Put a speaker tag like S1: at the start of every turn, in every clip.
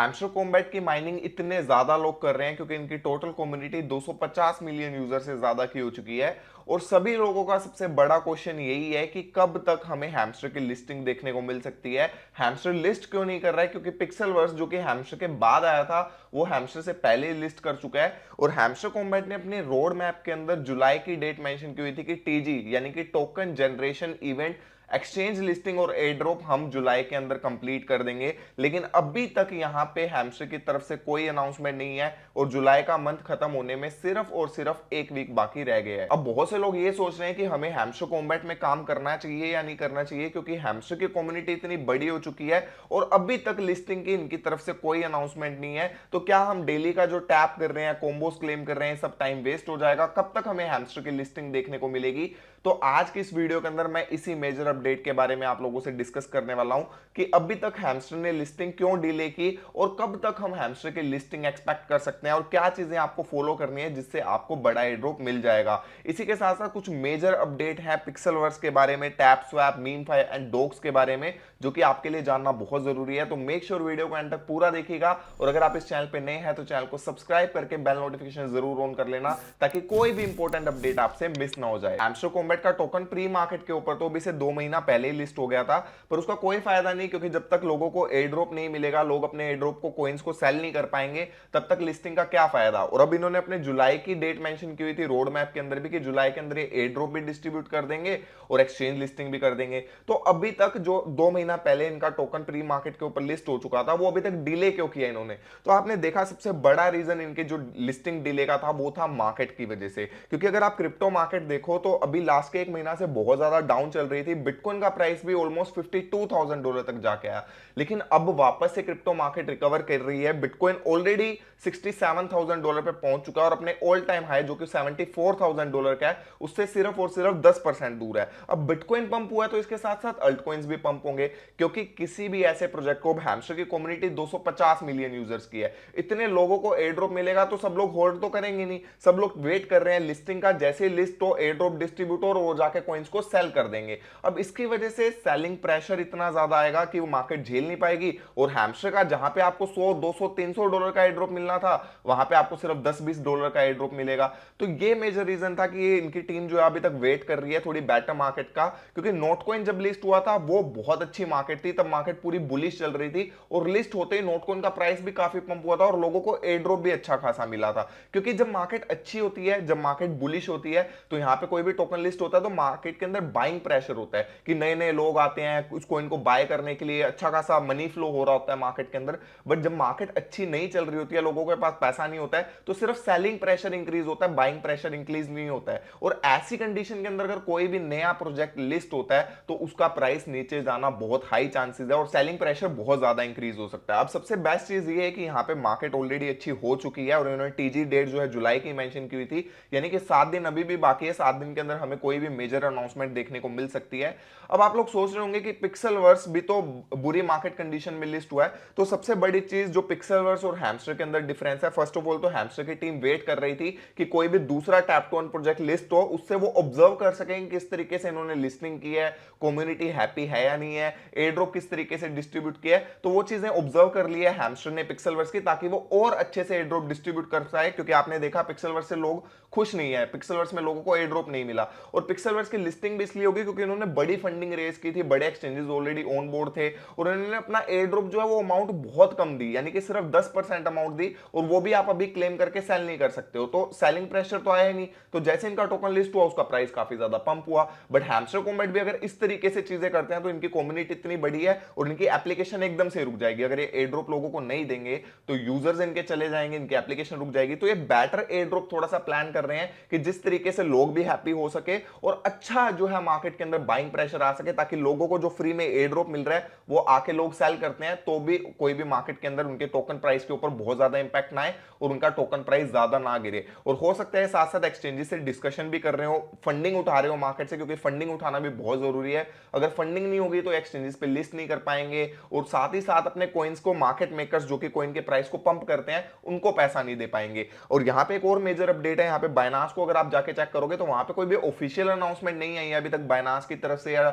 S1: Hamster combat की mining इतने ज्यादा लोग कर रहे हैं क्योंकि इनकी टोटल कम्युनिटी 250 मिलियन यूजर से ज्यादा की हो चुकी है। और सभी लोगों का सबसे बड़ा क्वेश्चन यही है कि कब तक हमें हैमस्टर की लिस्टिंग देखने को मिल सकती है। हैमस्टर लिस्ट क्यों नहीं कर रहा है? क्योंकि पिक्सेलवर्स जो कि हैमस्टर के बाद आया था वो हैमस्टर से पहले लिस्ट कर चुका है। और हैमस्टर कॉम्बैट ने अपने रोड मैप के अंदर जुलाई की डेट मेंशन की हुई थी कि टीजी यानी कि token generation event exchange listing और एयर ड्रॉप हम जुलाई के अंदर कंप्लीट कर देंगे। लेकिन अभी तक यहां पे हैमस्टर की तरफ से कोई अनाउंसमेंट नहीं है और जुलाई का मंथ खत्म होने में सिर्फ और सिर्फ एक वीक बाकी रह गया है। अब बहुत से लोग ये सोच रहे हैं कि हमें हैमस्टर कॉम्बैट में काम करना चाहिए या नहीं करना चाहिए, क्योंकि हैमस्टर की कम्युनिटी इतनी बड़ी हो चुकी है और अभी तक लिस्टिंग की इनकी तरफ से कोई अनाउंसमेंट नहीं है। तो क्या हम डेली का जो टैप कर रहे हैं, कॉम्बोस क्लेम कर रहे हैं, सब टाइम वेस्ट हो जाएगा? कब तक हमें हैमस्टर की लिस्टिंग देखने को मिलेगी? तो आज की इस वीडियो के अंदर मैं इसी मेजर अपडेट के बारे में आप लोगों से डिस्कस करने वाला हूं कि अभी तक हैमस्टर ने लिस्टिंग क्यों डिले की और कब तक हम हैमस्टर की लिस्टिंग एक्सपेक्ट कर सकते हैं और क्या चीजें आपको फॉलो करनी है जिससे आपको बड़ा एयर ड्रॉप मिल जाएगा। इसी के साथ साथ कुछ मेजर अपडेट है पिक्सेलवर्स के बारे में, टैप स्वैप, मीमफाई एंड डॉक्स के बारे में, जो कि आपके लिए जानना बहुत जरूरी है। तो मेक श्योर वीडियो को एंड तक पूरा देखिएगा और अगर आप इस चैनल पे नए हैं तो चैनल को सब्सक्राइब करके बेल नोटिफिकेशन जरूर ऑन कर लेना ताकि कोई भी इंपॉर्टेंट अपडेट आपसे मिस ना हो जाए। हैमस्टर कॉम्बैट का टोकन प्री मार्केट के ऊपर तो अभी से 2 महीना पहले ही लिस्ट हो गया था, पर उसका कोई फायदा नहीं क्योंकि जब तक लोगों को एयर ड्रॉप नहीं मिलेगा, लोग अपने एयर ड्रॉप को कॉइंस को सेल नहीं कर पाएंगे, तब तक लिस्टिंग का क्या फायदा। और अब इन्होंने अपने जुलाई की डेट मेंशन की हुई थी रोड मैप के अंदर भी कि जुलाई के अंदर ये एयर ड्रॉप भी डिस्ट्रीब्यूट कर देंगे और एक्सचेंज लिस्टिंग भी कर देंगे। तो अभी तक जो 2 महीना पहले इनका टोकन प्री मार्केट के ऊपर लिस्ट हो चुका था वो अभी तक डिले क्यों किया इन्होंने? तो आपने देखा सबसे बड़ा रीजन इनके जो लिस्टिंग डिले का था वो था मार्केट की वजह से। क्योंकि अगर आप क्रिप्टो मार्केट देखो तो अभी लास्ट के 1 महीना से बहुत ज्यादा डाउन चल रही थी, बिटकॉइन का प्राइस भी ऑलमोस्ट $52,000 तक जाके आया। लेकिन अब वापस से क्रिप्टो मार्केट रिकवर कर रही है। बिटकॉइन ऑलरेडी $67,000 पे पहुंच चुका है और अपने ऑल टाइम हाई जो कि $74,000 का है उससे सिर्फ और सिर्फ 10% दूर है। अब बिटकॉइन पंप हुआ है तो इसके साथ साथ अल्ट कॉइन्स भी पंप होंगे, क्योंकि किसी भी ऐसे प्रोजेक्ट को, हैमस्टर की कम्युनिटी 250 मिलियन यूजर्स की है, इतने लोगों को एयर ड्रॉप मिलेगा तो सब लोग होल्ड तो करेंगे नहीं, सब लोग वेट कर रहे हैं लिस्टिंग का। जैसे लिस्ट हो एयर ड्रॉप डिस्ट्रीब्यूटर वो जाके कॉइन्स को सेल कर देंगे। अब इसकी वजह से सेलिंग प्रेशर इतना ज्यादा आएगा कि वो मार्केट झेल नहीं पाएगी और हैमस्टर का जहां पे आपको 100, 200, $300 का एयर ड्रॉप मिलना था वहां पे आपको सिर्फ $10-20 का एयर ड्रॉप मिलेगा। तो ये मेजर रीजन था कि ये इनकी टीम जो है अभी तक वेट कर रही है थोड़ी बेटर मार्केट का, क्योंकि नोटकॉइन जब लिस्ट हुआ था वो बहुत अच्छी मार्केट थी, तब मार्केट पूरी बुलिश चल रही थी और लिस्ट होते ही नोटकॉइन का प्राइस भी काफी पंप हुआ था और लोगों को एयर ड्रॉप भी अच्छा खासा मिला था। क्योंकि जब मार्केट अच्छी होती है, जब मार्केट बुलिश होती है, तो यहां पे कोई भी टोकन लिस्ट होता है तो मार्केट के अंदर बाइंग प्रेशर होता है कि नए नए लोग आते हैं उस कॉइन को बाय करने के लिए, अच्छा खासा मनी फ्लो हो रहा होता है मार्केट के अंदर। बट जब मार्केट अच्छी नहीं चल रही होती है, लोगों के पास पैसा नहीं होता है, तो सिर्फ सेलिंग प्रेशर इंक्रीज होता है, बाइंग प्रेशर इंक्रीज नहीं होता है। और ऐसी कंडीशन के अंदर अगर कोई भी नया प्रोजेक्ट लिस्ट होता है तो उसका प्राइस नीचे जाना बहुत हाई चांसेस है और सेलिंग प्रेशर बहुत ज्यादा इंक्रीज हो सकता है। अब सबसे बेस्ट चीज ये है कि यहाँ पे मार्केट ऑलरेडी अच्छी हो चुकी है और इन्होंने टीजी डेट जो है जुलाई की मेंशन की हुई थी, यानी कि 7 दिन अभी भी बाकी है। 7 दिन के अंदर हमें कोई भी मेजर अनाउंसमेंट देखने को मिल सकती है। अब आप लोग सोच रहे होंगे कि पिक्सेलवर्स भी तो बुरी मार्केट कंडीशन में लिस्ट हुआ है, तो सबसे बड़ी चीज जो पिक्सेलवर्स और हैमस्टर के अंदर डिफरेंस है, फर्स्ट ऑफ ऑल तो हैमस्टर की टीम वेट कर रही थी कि कोई भी दूसरा tap to earn project list हो, उससे वो ऑब्जर्व कर सकेंगे किस तरीके से इन्होंने लिस्टिंग की है, कम्युनिटी हैप्पी है या नहीं है, एयर ड्रॉप किस तरीके से डिस्ट्रीब्यूट किया है। तो वो चीजें ऑब्जर्व कर ली है हैमस्टर ने पिक्सेलवर्स की, ताकि वो और अच्छे से एयर ड्रॉप डिस्ट्रीब्यूट कर पाए। क्योंकि आपने देखा पिक्सेलवर्स से लोग खुश नहीं है, पिक्सेलवर्स में लोगों को एयर ड्रॉप नहीं मिला। और पिक्सेलवर्स की लिस्टिंग भी इसलिए होगी क्योंकि इन्होंने बड़ी फंडिंग रेज की थी, बड़े एक्सचेंजेस ऑलरेडी ऑन बोर्ड थे और इन्होंने अपना एयर ड्रॉप जो है वो अमाउंट बहुत कम दी, यानी कि सिर्फ 10% अमाउंट दी और वो भी आप अभी क्लेम करके सेल नहीं कर सकते हो। तो सेलिंग प्रेशर तो आया ही नहीं। तो जैसे इनका टोकन लिस्ट हुआ उसका प्राइस काफी ज्यादा पंप हुआ। बट हैमस्टर कॉम्बैट भी अगर इस तरीके से चीजें करते हैं तो इनकी कम्युनिटी इतनी बड़ी है और इनकी एप्लीकेशन एकदम से रुक जाएगी। अगर ये एयर ड्रॉप लोगों को नहीं देंगे तो यूजर्स इनके चले जाएंगे, इनकी एप्लीकेशन रुक जाएगी। तो ये बेटर एयर ड्रॉप थोड़ा सा प्लान कर रहे हैं कि जिस तरीके से लोग भी हैप्पी हो सके और अच्छा जो है मार्केट के अंदर बाइंग प्रेशर आ सके, ताकि लोगों को जो फ्री में एयर ड्रॉप मिल रहा है वो आके लोग सेल करते हैं तो भी कोई भी मार्केट के अंदर उनके टोकन प्राइस के ऊपर बहुत ज्यादा इंपैक्ट ना आए और उनका टोकन प्राइस ज्यादा ना गिरे। और हो सकता है साथ साथ एक्सचेंजेस से डिस्कशन भी कर रहे हो, फंडिंग उठा रहे हो मार्केट से, क्योंकि फंडिंग उठाना भी बहुत जरूरी है। अगर फंडिंग नहीं होगी तो एक्सचेंजेस पे लिस्ट नहीं कर पाएंगे और साथ ही साथ अपने कॉइन्स को मार्केट मेकर्स जो कि कॉइन के प्राइस को पंप करते हैं उनको पैसा नहीं दे पाएंगे। और यहां पे एक और मेजर अपडेट है, यहां पे बाइनांस को अगर आप जाके चेक करोगे तो वहां पे कोई भी ऑफिशियल अनाउंसमेंट नहीं आई है अभी तक बाइनांस की तरफ से या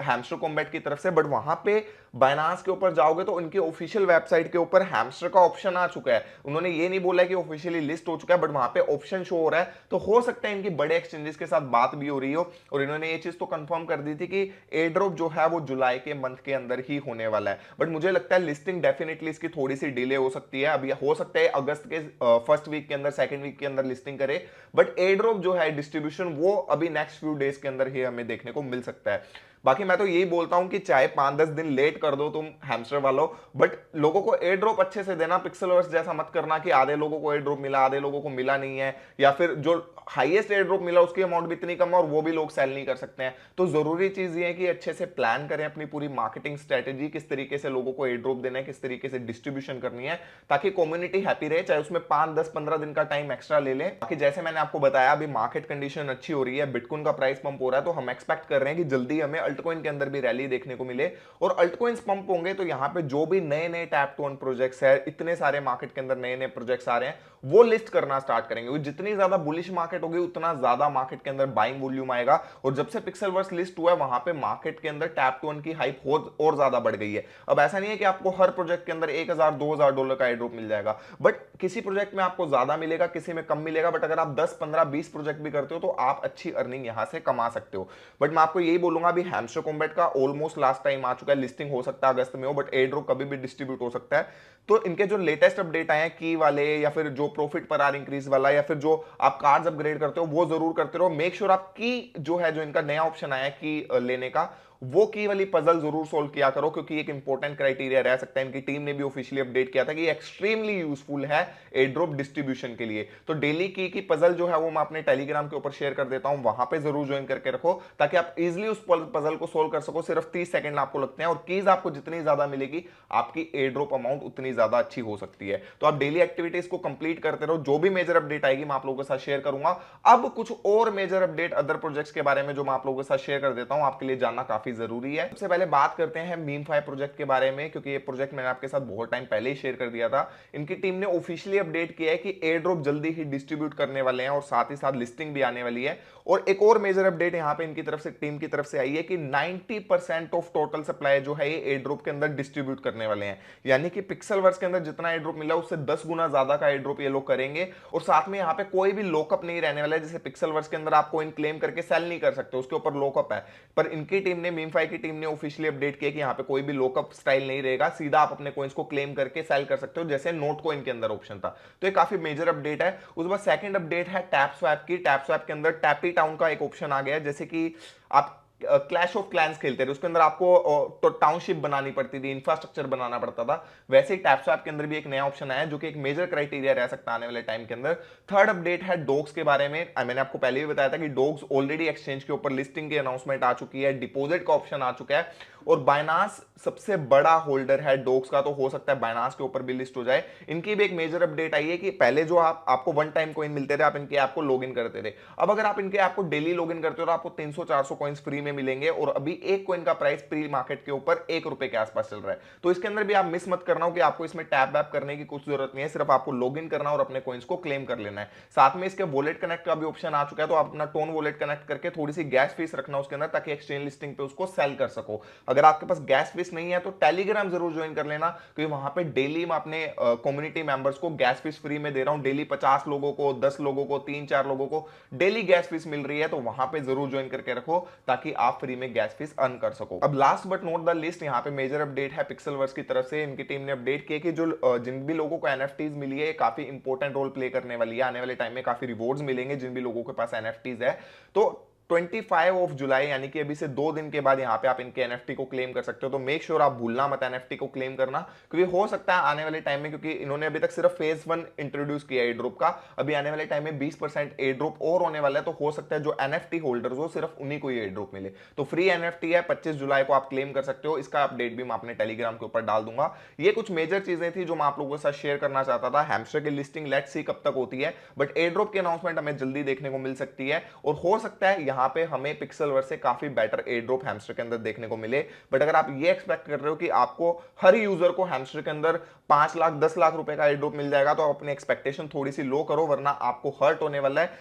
S1: हैमस्टर कॉम्बैट की तरफ से। बट वहां पे बाइनांस के ऊपर जाओगे तो उनकी ऑफिशियल वेबसाइट के ऊपर हैमस्टर का ऑप्शन आ चुका है। उन्होंने ये नहीं बोला कि ऑफिशियली लिस्ट हो चुका है, बट वहां पे ऑप्शन शो हो रहा है। तो हो सकता है इनकी बड़े एक्सचेंजेस के साथ बात भी हो रही हो, और इन्होंने ये चीज तो कंफर्म कर दी थी कि एयर ड्रॉप जो है वो जुलाई के मंथ के अंदर ही होने वाला है। बट मुझे लगता है लिस्टिंग डेफिनेटली इसकी थोड़ी सी डिले हो सकती है। अभी हो सकता है अगस्त के फर्स्ट वीक के अंदर, सेकंड वीक के अंदर लिस्टिंग करे, बट एयर ड्रॉप जो है डिस्ट्रीब्यूशन वो अभी नेक्स्ट फ्यू डेज के अंदर ही हमें देखने को मिल सकता है। बाकी मैं तो यही बोलता हूं कि चाहे 5-10 दिन लेट कर दो तुम हैमस्टर वालों, बट लोगों को एयर ड्रॉप अच्छे से देना। पिक्सेलवर्स जैसा मत करना कि आधे लोगों को एयर ड्रॉप मिला, आधे लोगों को मिला नहीं है, या फिर जो हाईएस्ट एयर ड्रॉप मिला उसकी अमाउंट भी इतनी कम है और वो भी लोग सेल नहीं कर सकते हैं। तो जरूरी चीज ये है कि अच्छे से प्लान करें अपनी पूरी मार्केटिंग स्ट्रेटेजी, किस तरीके से लोगों को एयर ड्रॉप देना है, किस तरीके से डिस्ट्रीब्यूशन करनी है, ताकि कम्युनिटी हैप्पी रहे। चाहे उसमें 5-10-15 दिन का टाइम एक्स्ट्रा ले लें। बाकी जैसे मैंने आपको बताया अभी मार्केट कंडीशन अच्छी हो रही है, बिटकॉइन का प्राइस पंप हो रहा है, तो हम एक्सपेक्ट कर रहे हैं कि जल्दी हमें अल्टकॉइन के अंदर भी रैली देखने को मिले। और अल्टकॉइंस पंप होंगे तो यहां पे जो भी नए नए टैप टू अर्न प्रोजेक्ट्स है, इतने सारे मार्केट के अंदर नए नए प्रोजेक्ट्स आ रहे हैं, वो लिस्ट करना स्टार्ट करेंगे। जितनी ज्यादा बुलिश मार्केट होगी उतना ज्यादा मार्केट के अंदर बाइंग वॉल्यूम आएगा। और जब से पिक्सेलवर्स लिस्ट हुआ है वहां पे मार्केट के अंदर टैप टू अर्न की हाइप और ज्यादा बढ़ गई है। अब ऐसा नहीं है कि आपको हर प्रोजेक्ट के अंदर $1000-2000 का एयर ड्रॉप मिल जाएगा, बट किसी प्रोजेक्ट में आपको ज्यादा मिलेगा, किसी में कम मिलेगा। बट अगर आप 10-15-20 प्रोजेक्ट भी करते हो तो आप अच्छी अर्निंग यहां से कमा सकते हो। बट मैं आपको यही बोलूंगा अभी हैमस्टर कॉम्बैट का ऑलमोस्ट लास्ट टाइम आ चुका है। लिस्टिंग हो सकता है अगस्त में हो, बट एयर ड्रॉप कभी भी डिस्ट्रीब्यूट हो सकता है। तो इनके जो लेटेस्ट अपडेट आए हैं की वाले, या फिर जो प्रॉफिट पर आर इंक्रीज वाला, या फिर जो आप कार्ड्स अपग्रेड करते हो वो जरूर करते रहो। मेक श्योर आप की जो है, जो इनका नया ऑप्शन आया है की लेने का, वो की वाली पजल जरूर सोल्व किया करो, क्योंकि एक इंपॉर्टेंट क्राइटेरिया रह सकता है। इनकी टीम ने भी ऑफिशियली अपडेट किया था कि एक्सट्रीमली यूजफुल है एयर ड्रॉप डिस्ट्रीब्यूशन के लिए। तो डेली की पजल जो है वो मैं अपने टेलीग्राम के ऊपर शेयर कर देता हूं, वहां पे जरूर ज्वाइन करके रखो, ताकि आप इजिली उस पजल को सोल्व कर सको। सिर्फ 30 सेकंड आपको लगते हैं, और कीज आपको जितनी ज्यादा मिलेगी आपकी एयर ड्रॉप अमाउंट उतनी ज्यादा अच्छी हो सकती है। तो आप डेली एक्टिविटीज को कंप्लीट करते रहो। जो भी मेजर अपडेट आएगी मैं आप लोगों के साथ शेयर करूंगा। अब कुछ और मेजर अपडेट अदर प्रोजेक्ट्स के बारे में जो मैं आप लोगों के साथ शेयर कर देता हूं, आपके लिए जानना काफी जरूरी है। सबसे पहले बात करते हैं मीम5 प्रोजेक्ट के बारे में, क्योंकि ये प्रोजेक्ट मैंने आपके साथ बहुत टाइम पहले ही शेयर कर दिया था। इनकी टीम ने ऑफिशियली अपडेट किया है कि एयर ड्रॉप जल्दी ही डिस्ट्रीब्यूट करने वाले हैं, और साथ ही साथ लिस्टिंग भी आने वाली है। और एक और मेजर अपडेट यहां पे इनकी तरफ से, टीम की तरफ से आई है कि 90% ऑफ टोटल सप्लाई जो है ये एयर ड्रॉप के अंदर डिस्ट्रीब्यूट करने वाले हैं। यानी कि पिक्सेलवर्स के अंदर जितना एयर ड्रॉप मिला उससे 10 गुना ज्यादा का एयर ड्रॉप ये लोग करेंगे। और साथ में यहाँ पे कोई भी लॉकअप नहीं रहने वाला है। जैसे पिक्सेलवर्स के अंदर आप कोइन क्लेम करके सेल नहीं कर सकते, उसके ऊपर लॉकअप है, पर इनकी टीम ने, मीम5 की टीम ने ऑफिशियली अपडेट किया कि यहाँ पे कोई भी लॉकअप स्टाइल नहीं रहेगा। सीधा आप अपने कॉइंस को क्लेम करके सेल कर सकते हो, जैसे नोट कॉइन के अंदर ऑप्शन था। तो ये काफी मेजर अपडेट है। उसके बाद सेकंड अपडेट है टैप स्वैप की। टैप स्वैप के अंदर टैपी टाउन का एक ऑप्शन आ गया है। जैसे कि आप क्लैश ऑफ क्लैंस खेलते थे, उसके अंदर आपको तो टाउनशिप बनानी पड़ती थी, इंफ्रास्ट्रक्चर बनाना पड़ता था। वैसे ही टैपस्वैप के अंदर भी एक नया ऑप्शन आया, जो कि एक मेजर क्राइटेरिया रह सकता है आने वाले टाइम के अंदर। थर्ड अपडेट है डॉग्स के बारे में। मैंने आपको पहले भी बताया था कि डॉग्स ऑलरेडी एक्सचेंज के ऊपर लिस्टिंग की अनाउंसमेंट आ चुकी है, डिपॉजिट का ऑप्शन आ चुका है, और बाइनांस सबसे बड़ा होल्डर है डॉग्स का, तो हो सकता है बाइनांस के ऊपर भी लिस्ट हो जाए। इनकी भी एक मेजर अपडेट आई है कि पहले जो आपको वन टाइम कॉइन मिलते थे, आप इनके ऐप को लॉगिन करते थे। अब अगर आप इनके ऐप को डेली लॉगिन करते हो तो आपको 300-400 कॉइन्स फ्री में मिलेंगे। और अभी एक कॉइन का प्राइस प्री मार्केट के ऊपर ₹1 के आसपास चल रहा है। तो इसके अंदर भी आप मिस मत करना हो कि आपको इसमें टैप वैप करने की कुछ जरूरत नहीं है, सिर्फ आपको लॉगिन करना और अपने कॉइन्स को क्लेम कर लेना है। साथ में इसके वॉलेट कनेक्ट का भी ऑप्शन आ चुका है, तो आप अपना टोन वॉलेट कनेक्ट करके थोड़ी सी गैस फीस रखना उसके अंदर, ताकि एक्सचेंज लिस्टिंग पे उसको सेल कर सको। अगर आपके पास गैस फीस नहीं है तो टेलीग्राम जरूर ज्वाइन कर लेना, क्योंकि वहां पे डेली मैं अपने कम्युनिटी मेंबर्स को गैस फीस फ्री में दे रहा हूं। डेली 50 लोगों को, 10 लोगों को, 3-4 लोगों को डेली गैस फीस मिल रही है। तो वहां पे जरूर ज्वाइन करके रखो, ताकि आप फ्री में गैस फीस अर्न कर सको। अब last but not the list, यहाँ पे मेजर अपडेट है पिक्सेलवर्स की तरफ से। इनकी टीम ने अपडेट किया कि जो जिन भी लोगों को एनएफटीज मिली है, काफी इंपॉर्टेंट रोल प्ले करने वाली है। आने वाले टाइम में काफी रिवॉर्ड्स मिलेंगे जिन भी लोगों के पास एनएफटीज है। तो 25 जुलाई यानी कि अभी से 2 दिन के बाद यहाँ पे आप इनके एनएफटी को क्लेम कर सकते हो। तो मेक श्योर आप भूलना मत एनएफटी को क्लेम करना, क्योंकि हो सकता है आने वाले टाइम में, क्योंकि इन्होंने अभी तक सिर्फ फेज 1 इंट्रोड्यूस किया एयर ड्रॉप का, अभी आने वाले टाइम में 20% एयर ड्रॉप और होने वाला है। तो हो सकता है जो एनएफटी होल्डर्स हो सिर्फ उन्हीं को एयर ड्रॉप मिले। तो फ्री एनएफटी है, 25 जुलाई को आप क्लेम कर सकते हो। इसका अपडेट भी मैं अपने टेलीग्राम के ऊपर डाल दूंगा। ये कुछ मेजर चीजें थी जो मैं आप लोगों के साथ शेयर करना चाहता था। हैमस्टर की लिस्टिंग लेट्स सी कब तक होती है, बट एयर ड्रॉप की अनाउंसमेंट हमें जल्दी देखने को मिल सकती है। और हो सकता है यहाँ पे हमें पिक्सेलवर्स से काफी बेटर एयर ड्रॉप हैमस्टर के अंदर देखने को मिले। बट अगर आप ये एक्सपेक्ट कर रहे हो कि आपको हर यूजर को हैमस्टर के अंदर 5 लाख 10 लाख रुपए का एयर ड्रॉप मिल जाएगा, तो अपनी एक्सपेक्टेशन थोड़ी सी लो करो, वरना आपको हर्ट होने वाला है।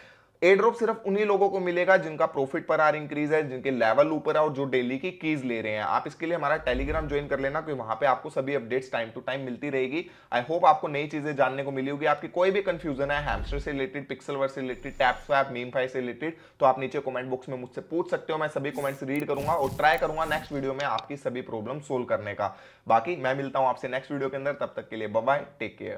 S1: एयर ड्रॉप सिर्फ उन्हीं लोगों को मिलेगा जिनका प्रॉफिट पर आर इंक्रीज है, जिनके लेवल ऊपर है और जो डेली की कीज ले रहे हैं। आप इसके लिए हमारा टेलीग्राम ज्वाइन कर लेना, क्योंकि वहां पे आपको सभी अपडेट्स टाइम टू टाइम मिलती रहेगी। आई होप आपको नई चीजें जानने को मिली होगी। आपकी कोई भी कंफ्यूजन है हैमस्टर से रिलेटेड, पिक्सेलवर्स से रिलेटेड, टैप स्वैप, मीमफाई से रिलेटेड, तो आप नीचे कमेंट बॉक्स में मुझसे पूछ सकते हो। मैं सभी कमेंट्स रीड करूंगा और ट्राई करूंगा नेक्स्ट वीडियो में आपकी सभी प्रॉब्लम सोल्व करने का। बाकी मैं मिलता हूं आपसे नेक्स्ट वीडियो के अंदर, तब तक के लिए बाय बाय, टेक केयर।